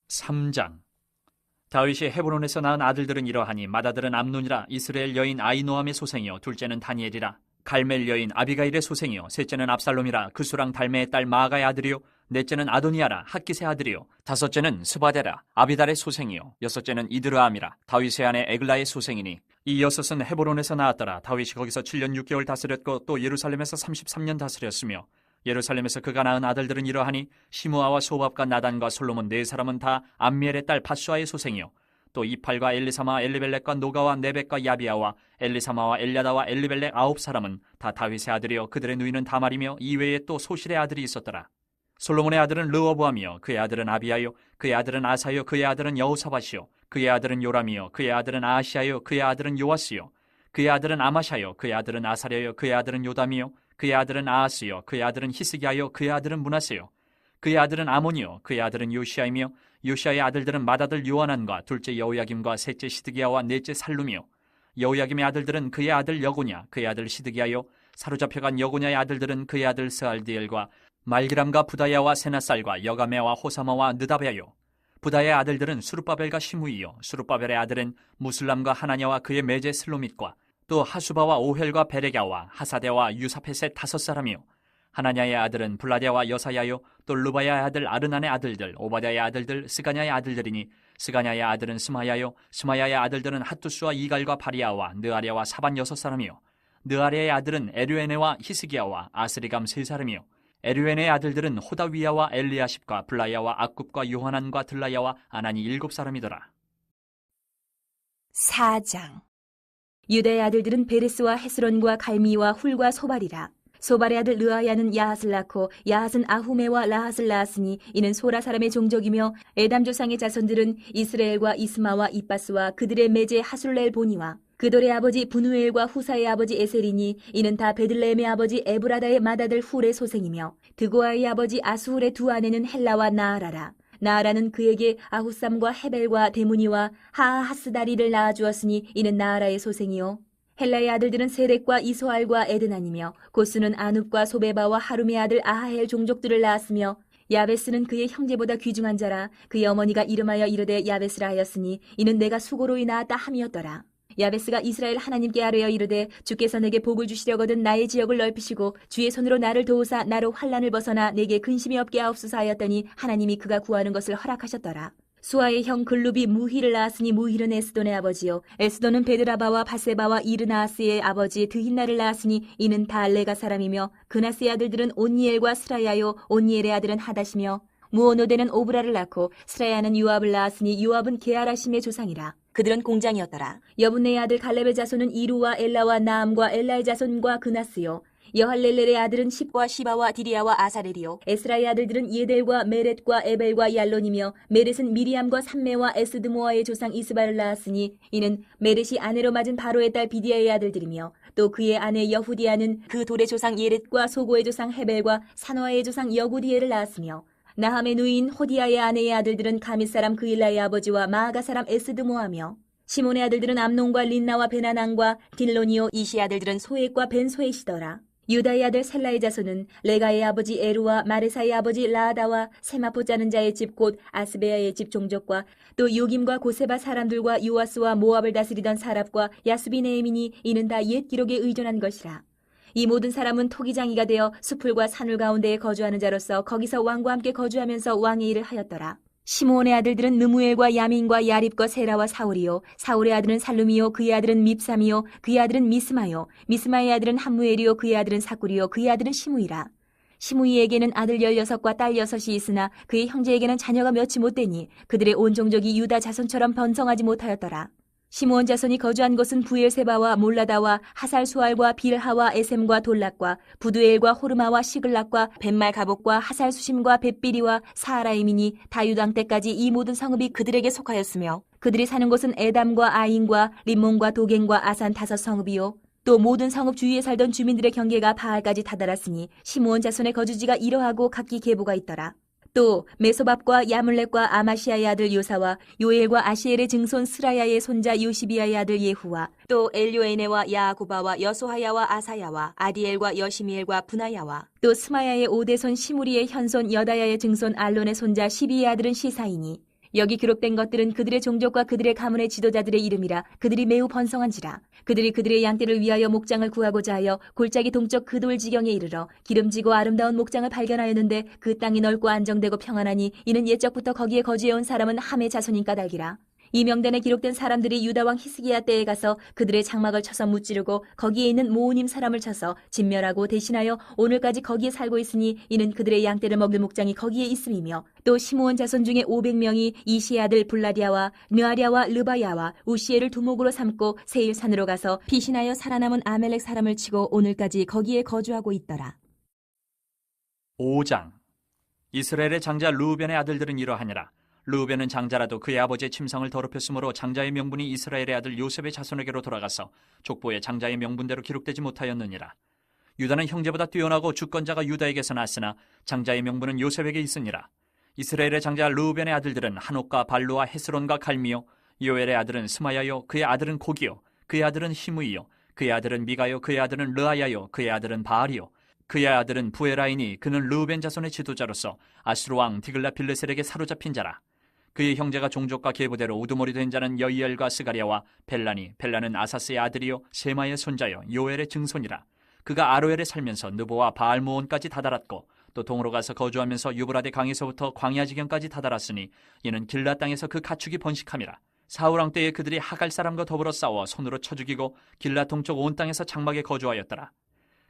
3장. 다윗이 헤브론에서 낳은 아들들은 이러하니 맏아들은 암논이라 이스라엘 여인 아히노함의 소생이요 둘째는 다니엘이라 갈멜 여인 아비가일의 소생이요 셋째는 압살롬이라 그수랑 달메의 딸 마아가의 아들이요 넷째는 아도니아라 핫깃의 아들이요 다섯째는 스바데라 아비달의 소생이요 여섯째는 이드르암이라 다윗의 아내 에글라의 소생이니 이 여섯은 헤브론에서 낳았더라. 다윗이 거기서 7년 6개월 다스렸고 또 예루살렘에서 33년 다스렸으며 예루살렘에서 그가 낳은 아들들은 이러하니 시므아와 소밥과 나단과 솔로몬 네 사람은 다 암미엘의 딸 밧수아의 소생이요 또 이팔과 엘리사마 엘리벨렉과 노가와 네벡과 야비아와 엘리사마와 엘야다와 엘리벨렉 9사람은 다 다윗의 아들이요 그들의 누이는 다말이며 이외에 또 소실의 아들이 있었더라. 솔로몬의 아들은 르호보암이요 그의 아들은 아비야요 그의 아들은 아사요 그의 아들은 여호사밧이요 그의 아들은 요람이요 그의 아들은 아하시야요 그의 아들은 요아스요 그의 아들은 아마샤요 그의 아들은 아사랴요 그의 아들은 요담이요 그의 아들은 아하스요 그의 아들은 히스기야요 그의 아들은 므낫세요 그의 아들은 아몬이요 그의 아들은 요시야이며 요시야의 아들들은 맏아들 요하난과 둘째 여호야김과 셋째 시드기야와 넷째 살룸이요 여호야김의 아들들은 그의 아들 여고냐 그의 아들 시드기야요 사로잡혀간 여고냐의 아들들은 그의 아들 스알디엘과 말기람과 부다야와 세나살과 여가메와 호사마와 느다베아요 부다야의 아들들은 수룹바벨과 시므이요 수룹바벨의 아들은 무슬람과 하나냐와 그의 매제 슬로밋과 또 하수바와 오헬과 베레갸와 하사데와 유사펫의 5사람이요 하나냐의 아들은 블라디아와 여사야요 또 르바야의 아들 아르난의 아들들 오바댜의 아들들 스가냐의 아들들이니 스가냐의 아들은 스마야요 스마야의 아들들은 핫두스와 이갈과 바리아와 느아랴와 사반 6사람이요 느아랴의 아들은 에르에네와 히스기야와 아스리감 3사람이요 에르에네의 아들들은 호다위야와 엘리아십과 블라야와 악굽과 요하난과 들라야와 아나니 7사람이더라. 4장. 유다의 아들들은 베레스와 헤스론과 갈미와 훌과 소발이라. 소발의 아들 르아야는 야핫을 낳고 야핫은 아후메와 라핫을 낳았으니 이는 소라 사람의 종족이며 에담 조상의 자손들은 이스라엘과 이스마와 이빠스와 그들의 매제 하술렐 보니와 그돌의 아버지 분우엘과 후사의 아버지 에셀이니 이는 다 베들레헴의 아버지 에브라다의 맏아들 훌의 소생이며 드고아의 아버지 아수훌의 두 아내는 헬라와 나아라라. 나아라는 그에게 아후삼과 헤벨과 데무니와 하하하스다리를 낳아주었으니 이는 나아라의 소생이요 헬라의 아들들은 세렉과 이소알과 에드난이며 고스는 아눕과 소베바와 하룸의 아들 아하헬 종족들을 낳았으며 야베스는 그의 형제보다 귀중한 자라. 그의 어머니가 이름하여 이르되 야베스라 하였으니 이는 내가 수고로이 낳았다 함이었더라. 야베스가 이스라엘 하나님께 아뢰어 이르되 주께서 내게 복을 주시려거든 나의 지역을 넓히시고 주의 손으로 나를 도우사 나로 환난을 벗어나 내게 근심이 없게 하옵소서 하였더니 하나님이 그가 구하는 것을 허락하셨더라. 수아의 형 글룹이 무힐을 낳았으니 무힐은 에스돈의 아버지요 에스돈은 베드라바와 바세바와 이르나아스의 아버지 드힌나를 낳았으니 이는 다 레가 사람이며 그나스의 아들들은 온니엘과 스라야요 온니엘의 아들은 하다시며 무오노데는 오브라를 낳고 스라야는 요압을 낳았으니 요압은 게하라심의 조상이라. 그들은 공장이었더라. 여분네의 아들 갈렙의 자손은 이루와 엘라와 나암과 엘라의 자손과 그나스요 여할렐렐의 아들은 십과 시바와 디리아와 아사렐이요 에스라의 아들들은 예델과 메렛과 에벨과 얄론이며 메렛은 미리암과 삼메와 에스드모아의 조상 이스바를 낳았으니 이는 메렛이 아내로 맞은 바로의 딸 비디아의 아들들이며 또 그의 아내 여후디아는 그 돌의 조상 예렛과 소고의 조상 헤벨과 산화의 조상 여구디엘을 낳았으며 나함의 누이인 호디아의 아내의 아들들은 가밋 사람 그일라의 아버지와 마아가 사람 에스드모아며 시몬의 아들들은 암논과 린나와 베나난과 딜로니오 이시 아들들은 소액과 벤소액이더라. 유다의 아들 셀라의 자손은 레가의 아버지 에루와 마레사의 아버지 라아다와 세마포 짜는 자의 집 곧 아스베아의 집 종족과 또 요김과 고세바 사람들과 요아스와 모압을 다스리던 사랍과 야수비네임이니 이는 다 옛 기록에 의존한 것이라. 이 모든 사람은 토기장이가 되어 수풀과 산울 가운데에 거주하는 자로서 거기서 왕과 함께 거주하면서 왕의 일을 하였더라. 시므온의 아들들은 느무엘과 야민과 야립과 세라와 사울이요 사울의 아들은 살룸이요 그의 아들은 밉삼이요 그의 아들은 미스마요 미스마의 아들은 함무엘이요 그의 아들은 사꿀이요 그의 아들은 시므이라. 시므이에게는 아들 16과 딸 6이 있으나 그의 형제에게는 자녀가 몇이 못되니 그들의 온 종족이 유다 자손처럼 번성하지 못하였더라. 시므온 자손이 거주한 곳은 부엘세바와 몰라다와 하살수알과 빌하와 에셈과 돌락과 부두엘과 호르마와 시글락과 벳말 가복과 하살수심과 벳비리와 사하라임이니 다유당 때까지 이 모든 성읍이 그들에게 속하였으며 그들이 사는 곳은 에담과 아인과 림몬과 도겐과 아산 5성읍이요 또 모든 성읍 주위에 살던 주민들의 경계가 바알까지 다다랐으니 시므온 자손의 거주지가 이러하고 각기 계보가 있더라. 또 메소밥과 야물렉과 아마시아의 아들 요사와 요엘과 아시엘의 증손 스라야의 손자 요시비아의 아들 예후와 또 엘요에네와 야아구바와 여소하야와 아사야와 아디엘과 여시미엘과 분하야와 또 스마야의 오대손 시무리의 현손 여다야의 증손 알론의 손자 시비의 아들은 시사이니 여기 기록된 것들은 그들의 종족과 그들의 가문의 지도자들의 이름이라. 그들이 매우 번성한지라. 그들이 그들의 양떼를 위하여 목장을 구하고자 하여 골짜기 동쪽 그 돌 지경에 이르러 기름지고 아름다운 목장을 발견하였는데 그 땅이 넓고 안정되고 평안하니 이는 옛적부터 거기에 거주해온 사람은 함의 자손인 까닭이라. 이 명단에 기록된 사람들이 유다 왕 히스기야 때에 가서 그들의 장막을 쳐서 무찌르고 거기에 있는 모우님 사람을 쳐서 진멸하고 대신하여 오늘까지 거기에 살고 있으니 이는 그들의 양떼를 먹일 목장이 거기에 있음이며, 또 시므온 자손 중에 500명이 이시의 아들 블라디아와 느아랴와 르바야와 우시엘을 두목으로 삼고 세일산으로 가서 피신하여 살아남은 아멜렉 사람을 치고 오늘까지 거기에 거주하고 있더라. 5장. 이스라엘의 장자 르우벤의 아들들은 이러하니라. 르우벤은 장자라도 그의 아버지의 침상을 더럽혔으므로 장자의 명분이 이스라엘의 아들 요셉의 자손에게로 돌아가서 족보에 장자의 명분대로 기록되지 못하였느니라. 유다는 형제보다 뛰어나고 주권자가 유다에게서 났으나 장자의 명분은 요셉에게 있으니라. 이스라엘의 장자 르우벤의 아들들은 한옥과 발루와 헤스론과 갈미요, 요엘의 아들은 스마야요, 그의 아들은 고기요, 그의 아들은 히므이요, 그의 아들은 미가요, 그의 아들은 르아야요, 그의 아들은 바알이요, 그의 아들은 부에라이니 그는 르우벤 자손의 지도자로서 아수르 왕 디글라 빌레셀에게 사로잡힌 자라. 그의 형제가 종족과 계보대로 우두머리 된 자는 여이엘과 스가랴와 벨라니, 벨라는 아사스의 아들이요 세마의 손자요 요엘의 증손이라. 그가 아로엘에 살면서 느보와 바알무온까지 다다랐고 또 동으로 가서 거주하면서 유브라데 강에서부터 광야 지경까지 다다랐으니 이는 길라 땅에서 그 가축이 번식함이라. 사울 왕 때에 그들이 하갈 사람과 더불어 싸워 손으로 쳐 죽이고 길라 동쪽 온 땅에서 장막에 거주하였더라.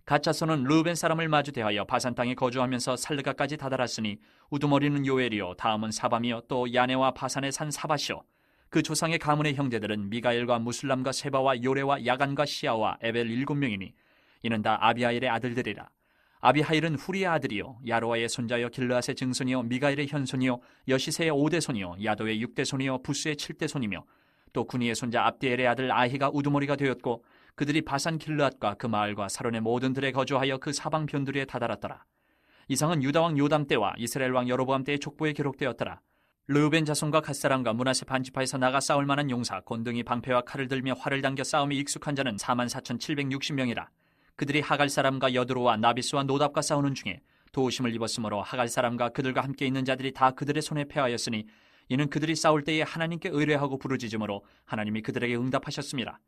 갓자손은 르우벤 사람을 마주 대하여 바산 땅에 거주하면서 살르가까지 다다랐으니 우두머리는 요엘이요 다음은 사밤이요 또 야네와 바산의 산 사바시요. 그 조상의 가문의 형제들은 미가엘과 무술람과 세바와 요레와 야간과 시아와 에벨 7명이니 이는 다 아비하일의 아들들이라. 아비하일은 후리의 아들이요 야로아의 손자여 길르앗의 증손이요 미가엘의 현손이요 여시세의 5대손이요 야도의 6대손이요 부스의 7대손이며 또 구니의 손자 압디엘의 아들 아히가 우두머리가 되었고 그들이 바산 길르앗과 그 마을과 사론의 모든 들에 거주하여 그 사방 변두리에 다다랐더라. 이상은 유다 왕 요담 때와 이스라엘 왕 여로보암 때의 족보에 기록되었더라. 르우벤 자손과 갓사람과 므낫세 반지파에서 나가 싸울 만한 용사 곤등이 방패와 칼을 들며 활을 당겨 싸움에 익숙한 자는 44,760명이라. 그들이 하갈 사람과 여드로와 나비스와 노답과 싸우는 중에 도우심을 입었으므로 하갈 사람과 그들과 함께 있는 자들이 다 그들의 손에 패하였으니 이는 그들이 싸울 때에 하나님께 의뢰하고 부르짖음으로 하나님이 그들에게 응답하셨습니다.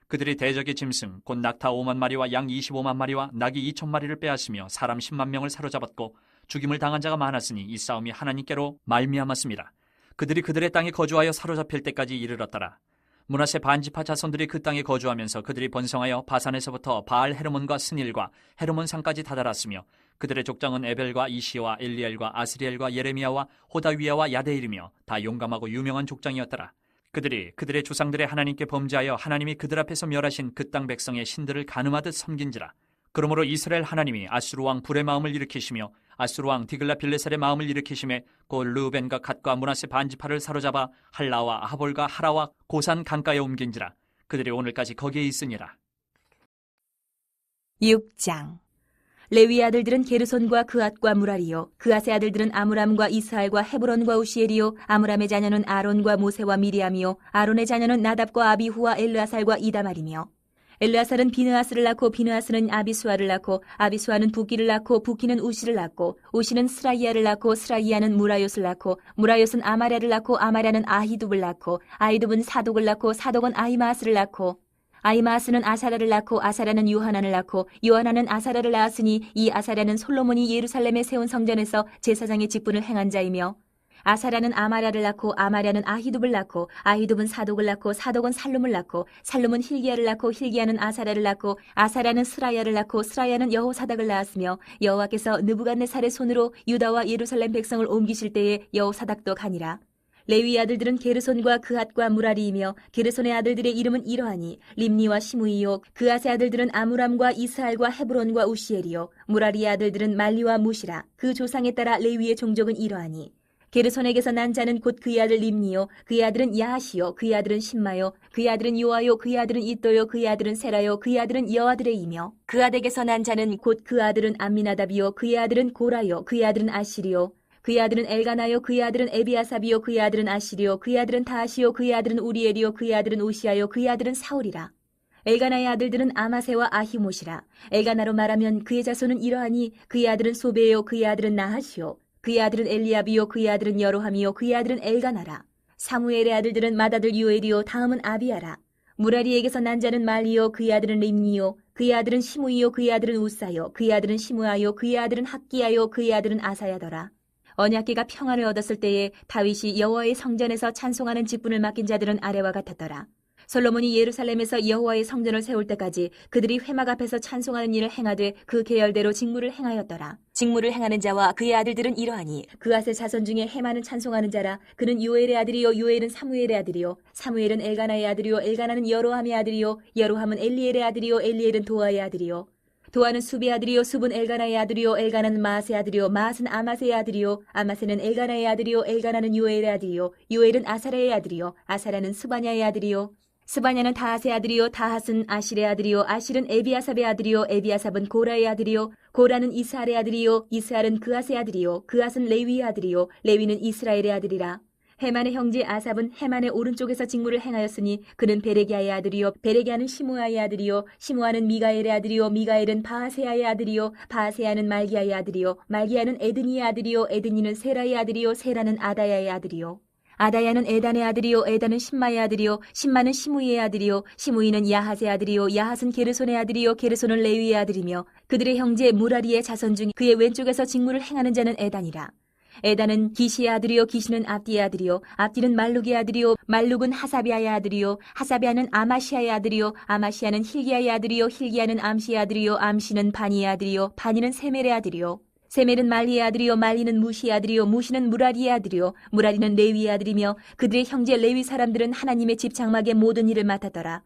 그들이 대적의 짐승 곧 낙타 5만 마리와 양 25만 마리와 낙이 2천 마리를 빼앗으며 사람 10만 명을 사로잡았고 죽임을 당한 자가 많았으니 이 싸움이 하나님께로 말미암았습니다. 그들이 그들의 땅에 거주하여 사로잡힐 때까지 이르렀더라. 므낫세 반지파 자손들이 그 땅에 거주하면서 그들이 번성하여 바산에서부터 바알 헤르몬과 스닐과 헤르몬 산까지 다다랐으며 그들의 족장은 에벨과 이시와 엘리엘과 아스리엘과 예레미야와 호다위야와 야데일이며 다 용감하고 유명한 족장이었더라. 그들이 그들의 조상들의 하나님께 범죄하여 하나님이 그들 앞에서 멸하신 그 땅 백성의 신들을 가늠하듯 섬긴지라. 그러므로 이스라엘 하나님이 아수르 왕 불의 마음을 일으키시며 아수르 왕 디글라 빌레셀의 마음을 일으키심에 곧 르우벤과 갓과 므낫세 반지파를 사로잡아 할라와 하볼과 하라와 고산 강가에 옮긴지라. 그들이 오늘까지 거기에 있으니라. 6장. 레위 아들들은 게르손과 그앗과 무라리요, 그앗의 아들들은 아므람과 이스할과 헤브론과 우시엘이요, 아므람의 자녀는 아론과 모세와 미리암이요, 아론의 자녀는 나답과 아비후와 엘르아살과 이다말이며, 엘르아살은 비느하스를 낳고 비느하스는 아비수아를 낳고 아비수아는 부기를 낳고 부기는 우시를 낳고 우시는 스라이야를 낳고 스라이야는 무라요스를 낳고 무라요스는 아마랴를 낳고 아마랴는 아히둡을 낳고 아히둡은 사독을 낳고 사독은 아히마스를 낳고 아히마스는 아사라를 낳고 아사라는 요하난을 낳고 요하난은 아사라를 낳았으니 이 아사라는 솔로몬이 예루살렘에 세운 성전에서 제사장의 직분을 행한 자이며 아사라는 아마랴를 낳고 아마랴는 아히둡을 낳고 아히둡은 사독을 낳고 사독은 살룸을 낳고 살룸은 힐기야를 낳고 힐기야는 아사라를 낳고 아사라는 스라야를 낳고 스라야는 여호사닥을 낳았으며 여호와께서 느부갓네살의 손으로 유다와 예루살렘 백성을 옮기실 때에 여호사닥도 가니라. 레위 아들들은 게르손과 그앗과 무라리이며 게르손의 아들들의 이름은 이러하니 림니와 시므이요, 그앗의 아들들은 아므람과 이스할과 헤브론과 우시엘이요, 무라리의 아들들은 말리와 무시라. 그 조상에 따라 레위의 종족은 이러하니 게르손에게서 난 자는 곧 그의 아들 림니요, 그의 아들은 야하시요, 그의 아들은 신마요, 그의 아들은 요아요, 그의 아들은 이또요, 그의 아들은 세라요, 그의 아들은 여아들의이며 그앗에게서 난 자는 곧 그 아들은 암미나답이요, 그의 아들은 고라요, 그의 아들은 아시리요, 그의 아들은 엘가나요, 그의 아들은 에비아삽이요, 그의 아들은 아시리요, 그의 아들은 다하시요, 그의 아들은 우리엘이요, 그의 아들은 우시아요, 그의 아들은 사울이라. 엘가나의 아들들은 아마세와 아히못이라. 엘가나로 말하면 그의 자손은 이러하니 그의 아들은 소베요, 그의 아들은 나하시요, 그의 아들은 엘리압이요 그의 아들은 여로함이요 그의 아들은 엘가나라. 사무엘의 아들들은 맏아들 요엘이요 다음은 아비야라. 무라리에게서 난 자는 말리요 그의 아들은 림니요 그의 아들은 시므이요 그의 아들은 우사요 그의 아들은 시므아요 그의 아들은 학기야요 그의 아들은 아사야더라. 언약궤가 평안을 얻었을 때에 다윗이 여호와의 성전에서 찬송하는 직분을 맡긴 자들은 아래와 같았더라. 솔로몬이 예루살렘에서 여호와의 성전을 세울 때까지 그들이 회막 앞에서 찬송하는 일을 행하되 그 계열대로 직무를 행하였더라. 직무를 행하는 자와 그의 아들들은 이러하니 그앗의 자손 중에 해마는 찬송하는 자라. 그는 요엘의 아들이요 요엘은 사무엘의 아들이요 사무엘은 엘가나의 아들이요 엘가나는 여로함의 아들이요 여로함은 엘리엘의 아들이요 엘리엘은 도아의 아들이요 도아는 수비의 아들이요 숲은 엘가나의 아들이요 엘가나는 마앗의 아들이요 마앗은 아마세의 아들이요 아마세는 엘가나의 아들이요 엘가나는 요엘의 아들이요 요엘은 아사랴의 아들이요 아사랴는 스바냐의 아들이요 스바냐는 다핫의 아들이요 다핫은 아실의 아들이요 아실은 에비아삽의 아들이요 에비아삽은 고라의 아들이요 고라는 이스할의 아들이요 이스할은 그앗의 아들이요 그앗은 레위의 아들이요 레위는 이스라엘의 아들이라. 헤만의 형제 아삽은 헤만의 오른쪽에서 직무를 행하였으니 그는 베레기야의 아들이요 베레기야는 시므아의 아들이요 시므아는 미가엘의 아들이요 미가엘은 바하세야의 아들이요 바하세야는 말기야의 아들이요 말기야는 에드니의 아들이요 에드니는 세라의 아들이요 세라는 아다야의 아들이요 아다야는 에단의 아들이요 에단은 신마의 아들이요 신마는 시므이의 아들이요 시므이는 야핫의 아들이요 야핫은 게르손의 아들이요 게르손은 레위의 아들이며 그들의 형제 무라리의 자손 중 그의 왼쪽에서 직무를 행하는 자는 에단이라. 에단은 기시의 아들이요 기시는 압디의 아들이요 압디는 말룩의 아들이요 말룩은 하사비아의 아들이요 하사비아는 아마시아의 아들이요 아마시아는 힐기야의 아들이요 힐기야는 암시의 아들이요 암시는 바니의 아들이요 바니는 세멜의 아들이요 세멜은 말리의 아들이요 말리는 무시의 아들이요 무시는 무라리의 아들이요 무라리는 레위의 아들이며 그들의 형제 레위 사람들은 하나님의 집 장막의 모든 일을 맡았더라.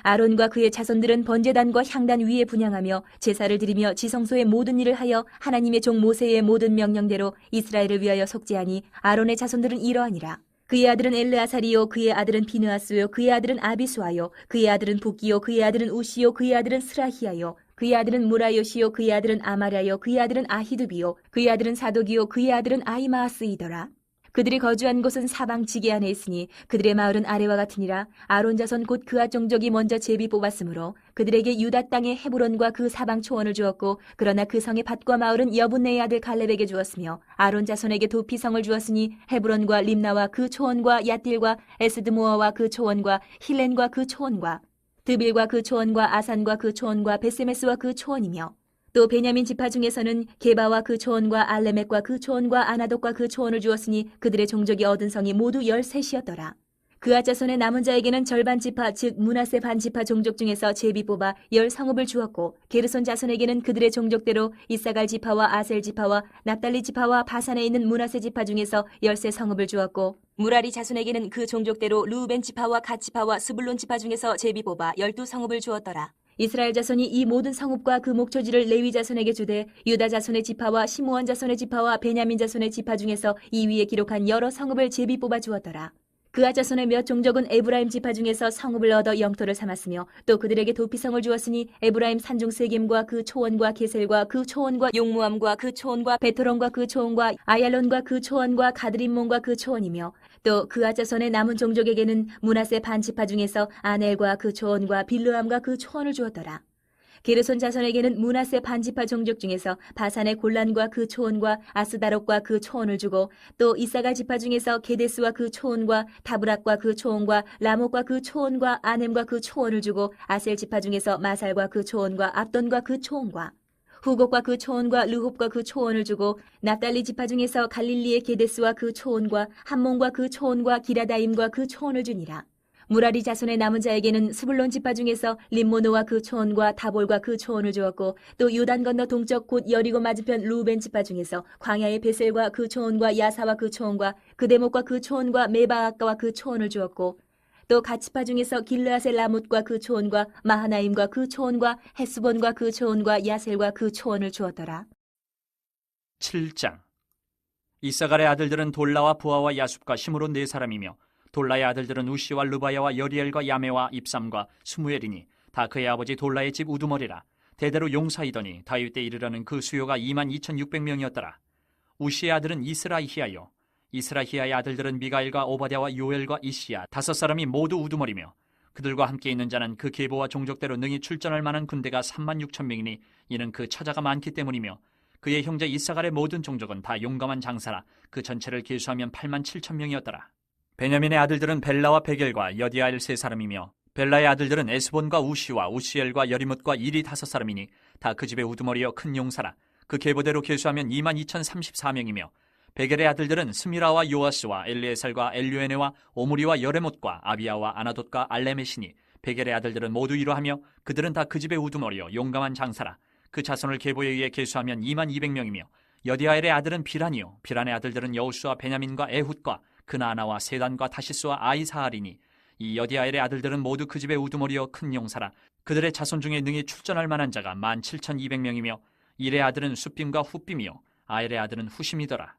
아론과 그의 자손들은 번제단과 향단 위에 분향하며 제사를 드리며 지성소의 모든 일을 하여 하나님의 종 모세의 모든 명령대로 이스라엘을 위하여 속죄하니 아론의 자손들은 이러하니라. 그의 아들은 엘르아살이요 그의 아들은 비느하스요 그의 아들은 아비수아요 그의 아들은 붓기요 그의 아들은 우시요 그의 아들은 스라히야요 그의 아들은 무라요시요 그의 아들은 아마랴요 그의 아들은 아히두비요 그의 아들은 사독이요 그의 아들은 아히마아스이더라. 그들이 거주한 곳은 사방 지게 안에 있으니 그들의 마을은 아래와 같으니라. 아론 자손 곧 그앗 종족이 먼저 제비 뽑았으므로 그들에게 유다 땅의 헤브론과 그 사방 초원을 주었고 그러나 그 성의 밭과 마을은 여분네의 아들 갈렙에게 주었으며 아론 자손에게 도피성을 주었으니 헤브론과 림나와 그 초원과 얏딜과 에스드모아와 그 초원과 힐렌과 그 초원과 드빌과 그 초원과 아산과 그 초원과 베세메스와 그 초원이며 또 베냐민 지파 중에서는 게바와 그 초원과 알레멕과 그 초원과 아나돗과 그 초원을 주었으니 그들의 종족이 얻은 성이 모두 13이었더라. 그앗 자손의 남은 자에게는 절반 지파 즉 므낫세 반 지파 종족 중에서 제비 뽑아 10성읍을 주었고 게르손 자손에게는 그들의 종족대로 이사갈 지파와 아셀 지파와 납달리 지파와 바산에 있는 므낫세 지파 중에서 13성읍을 주었고 무라리 자손에게는 그 종족대로 루벤 지파와 갓 지파와 스불론 지파 중에서 제비 뽑아 12성읍을 주었더라. 이스라엘 자손이 이 모든 성읍과 그 목초지를 레위 자손에게 주되 유다 자손의 지파와 시므온 자손의 지파와 베냐민 자손의 지파 중에서 이 위에 기록한 여러 성읍을 제비 뽑아 주었더라. 그앗 자손의 몇 종족은 에브라임 지파 중에서 성읍을 얻어 영토를 삼았으며 또 그들에게 도피성을 주었으니 에브라임 산중 세겜과 그 초원과 게셀과 그 초원과 용무암과 그 초원과 베토론과 그 초원과 아얄론과 그 초원과 가드림몬과 그 초원이며 또 그앗 자손의 남은 종족에게는 므낫세 반 지파 중에서 아넬과 그 초원과 빌르암과 그 초원을 주었더라. 게르손 자손에게는 므낫세 반 지파 종족 중에서 바산의 골란과 그 초원과 아스다롯과 그 초원을 주고 또 이사갈 지파 중에서 게데스와 그 초원과 다브락과 그 초원과 라못과 그 초원과 아넴과 그 초원을 주고 아셀 지파 중에서 마살과 그 초원과 압돈과 그 초원과 후곡과 그 초원과 르홉과 그 초원을 주고 납달리 지파 중에서 갈릴리의 게데스와 그 초원과 함몬과 그 초원과 기라다임과 그 초원을 주니라. 무라리 자손의 남은 자에게는 스불론 지파 중에서 림모노와 그 초원과 다볼과 그 초원을 주었고 또 요단 건너 동쪽 곧 여리고 맞은편 루벤 지파 중에서 광야의 베셀과 그 초원과 야사와 그 초원과 그데목과 그 초원과 메바아까와 그 초원을 주었고 또 갓지파 중에서 길르앗의 라못과 그 초원과 마하나임과 그 초원과 헤스본과 그 초원과 야셀과 그 초원을 주었더라. 7장. 이사갈의 아들들은 돌라와 부하와 야숲과 시므론 4사람이며 돌라의 아들들은 우시와 르바야와 여리엘과 야메와 입삼과 스무엘이니 다 그의 아버지 돌라의 집 우두머리라. 대대로 용사이더니 다윗 때 이르러는 그 수요가 22,600명이었더라. 우시의 아들은 이스라히야요 이스라히야의 아들들은 미가엘과 오바댜와 요엘과 이시야 5사람이 모두 우두머리며 그들과 함께 있는 자는 그 계보와 종족대로 능히 출전할 만한 군대가 36,000명이니 이는 그 처자가 많기 때문이며 그의 형제 이사갈의 모든 종족은 다 용감한 장사라. 그 전체를 계수하면 8만 7천 명이었더라. 베냐민의 아들들은 벨라와 베겔과 여디아엘 세 사람이며 벨라의 아들들은 에스본과 우시와 우시엘과 여리뭇과 일이 5사람이니 다 그 집의 우두머리여 큰 용사라. 그 계보대로 계수하면 2만 2,034명이며 베겔의 아들들은 스미라와 요아스와 엘리에살과 엘류에네와 오므리와 여레못과 아비야와 아나돗과 알레메시니 베겔의 아들들은 모두 이러하며 그들은 다 그 집의 우두머리여 용감한 장사라. 그 자손을 계보에 의해 계수하면 2만 200명이며 여디아엘의 아들은 비란이요 비란의 아들들은 여우스와 베냐민과 에훗과 그나아나와 세단과 다시스와 아이사알이니 이 여디아엘의 아들들은 모두 그 집의 우두머리여 큰 용사라. 그들의 자손 중에 능히 출전할 만한 자가 17,200명이며 일의 아들은 숫빔과 훗빔이요 아엘의 아들은 후심이더라.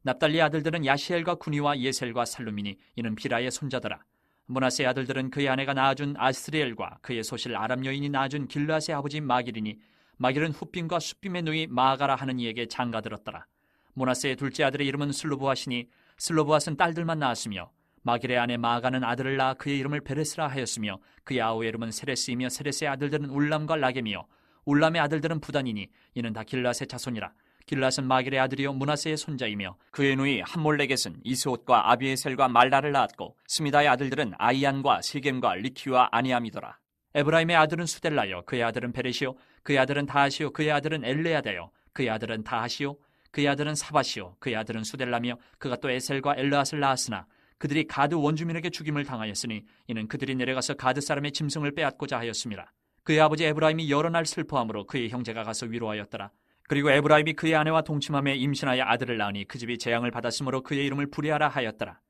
납달리의 아들들은 야시엘과 구니와 예셀과 살루미니 이는 비라의 손자더라. 므낫세의 아들들은 그의 아내가 낳아준 아스리엘과 그의 소실 아람 여인이 낳아준 길르앗의 아버지 마길이니 마길은 훗빔과 숫빔의 누이 마아가라 하는 이에게 장가들었더라. 므낫세의 둘째 아들의 이름은 슬로브핫이니 슬로브핫은 딸들만 낳았으며 마길의 아내 마아가는 아들을 낳아 그의 이름을 베레스라 하였으며 그의 아우의 이름은 세레스이며 세레스의 아들들은 울람과 라겜이요 울람의 아들들은 부단이니 이는 다 길르앗의 자손이라. 길르앗은 마길의 아들이요 므낫세의 손자이며 그의 누이 함몰레겟은 이스옷과 아비에셀과 말라를 낳았고 스미다의 아들들은 아이안과 세겜과 리키와 아니암이더라. 에브라임의 아들은 수델라요 그의 아들은 베레시요 그의 아들은 다하시요 그의 아들은 엘레아다요 그의 아들은 다하시요 그의 아들은 사바시요 그의 아들은 수델라며 그가 또 에셀과 엘르앗을 낳았으나 그들이 가드 원주민에게 죽임을 당하였으니 이는 그들이 내려가서 가드 사람의 짐승을 빼앗고자 하였습니다. 그의 아버지 에브라임이 여러 날 슬퍼함으로 그의 형제가 가서 위로하였더라. 그리고 에브라임이 그의 아내와 동침함에 임신하여 아들을 낳으니 그 집이 재앙을 받았으므로 그의 이름을 부레아라 하였더라.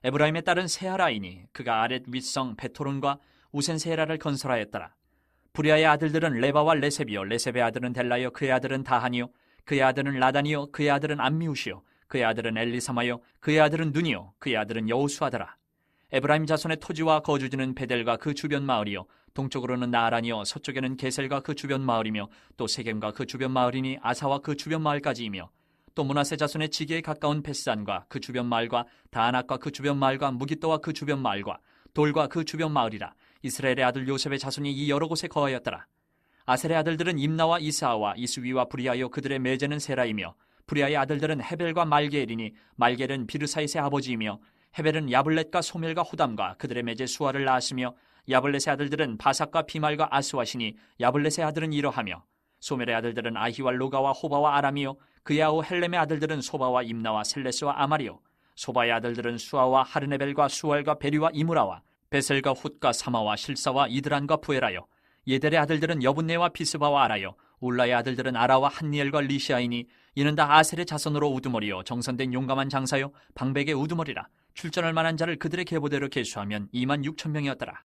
에브라임의 딸은 세아라이니 그가 아렛 윗성 베토론과 우센세라를 건설하였더라. 부레아의 아들들은 레바와 레셉이요 레셉의 아들은 델라요 그의 아들은 다하니요 그의 아들은 라단이요 그의 아들은 암미우시요 그의 아들은 엘리사마요 그의 아들은 눈이요 그의 아들은 여호수아더라. 에브라임 자손의 토지와 거주지는 베델과 그 주변 마을이요 동쪽으로는 나아란이요 서쪽에는 게셀과 그 주변 마을이며 또 세겜과 그 주변 마을이니 아사와 그 주변 마을까지이며 또 므낫세 자손의 지게에 가까운 베스안과 그 주변 마을과 다안악과 그 주변 마을과 무깃도와 그 주변 마을과 돌과 그 주변 마을이라. 이스라엘의 아들 요셉의 자손이 이 여러 곳에 거하였더라. 아셀의 아들들은 임나와 이스아와 이스위와 브리아요 그들의 매제는 세라이며 브리아의 아들들은 헤벨과 말게엘이니 말게엘은 비르사잇의 아버지이며 헤벨은 야블렛과 소멜과 호담과 그들의 매제 수아를 낳았으며 야블렛의 아들들은 바삭과 비말과 아스와시니 야블렛의 아들은 이러하며 소멜의 아들들은 아히와 로가와 호바와 아람이요 그의 아우 헬렘의 아들들은 소바와 임나와 셀레스와 아마리요 소바의 아들들은 수아와 하르네벨과 수알과 베리와 이무라와 베셀과 훗과 사마와 실사와 이드란과 부에라요 예델의 아들들은 여분네와 비스바와 아라요 울라의 아들들은 아라와 한니엘과 리시아이니 이는 다 아셀의 자손으로 우두머리요 정선된 용감한 장사요 방백의 우두머리라. 출전할 만한 자를 그들의 계보대로 계수하면 2만 6천 명이었더라.